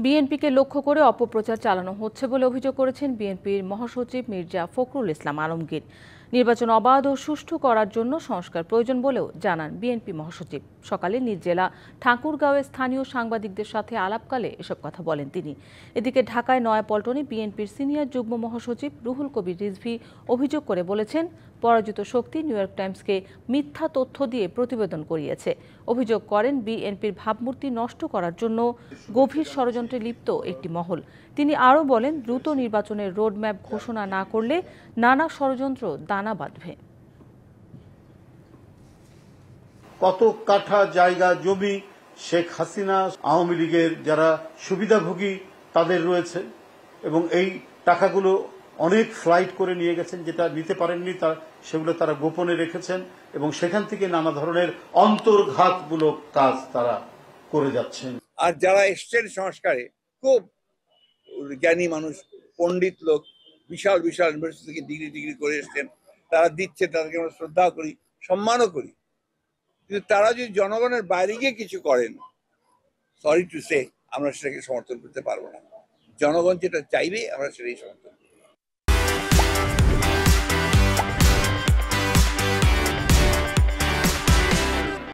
বিএনপিকে লক্ষ্য করে অপপ্রচার চালানো হচ্ছে বলে অভিযোগ করেছেন বিএনপির মহাসচিব মির্জা ফখরুল ইসলাম আলমগীর। নির্বাচন অবাধ ও সুষ্ঠু করার জন্য সংস্কার প্রয়োজন বলেও জানান বিএনপি মহাসচিব। সকালে নিজ জেলা ঠাকুরগাঁওয়ে স্থানীয় সাংবাদিকদের সাথে আলাপকালে এসব কথা বলেন তিনি। এদিকে ঢাকায় নয়াপল্টনে বিএনপির সিনিয়র যুগ্ম মহাসচিব রুহুল কবির রিজভী অভিযোগ করে বলেছেন, পরাজিত শক্তি নিউ ইয়র্ক টাইমসকে মিথ্যা তথ্য দিয়ে প্রতিবেদন করিয়েছে। অভিযোগ করেন, বিএনপির ভাবমূর্তি নষ্ট করার জন্য গভীর ষড়যন্ত্রে লিপ্ত একটি মহল। তিনি আরও বলেন, দ্রুত নির্বাচনের রোডম্যাপ ঘোষণা না করলে নানা ষড়যন্ত্র দানা বাঁধবে। কত কাঠা জায়গা জমি শেখ হাসিনা আওয়ামী লীগের যারা সুবিধাভোগী তাদের রয়েছে এবং এই টাকাগুলো অনেক ফ্লাইট করে নিয়ে গেছেন, যেটা নিতে পারেননি সেগুলো তারা গোপনে রেখেছেন এবং সেখান থেকে নানা ধরনের অন্তর্ঘাতমূলক কাজ তারা করে যাচ্ছেন। আর যারা এসছেন সংস্কারে, খুব জ্ঞানী মানুষ, পণ্ডিত লোক, বিশাল বিশাল ইউনিভার্সিটি থেকে ডিগ্রি করে এসছেন, তারা দিচ্ছে, তাদেরকে আমরা শ্রদ্ধা করি, সম্মানও করি। কিন্তু তারা যদি জনগণের বাইরে গিয়ে কিছু করেন, সরি টু সে, আমরা সেটাকে সমর্থন করতে পারবো না। জনগণ যেটা চাইবে আমরা সেটাই সমর্থন করব।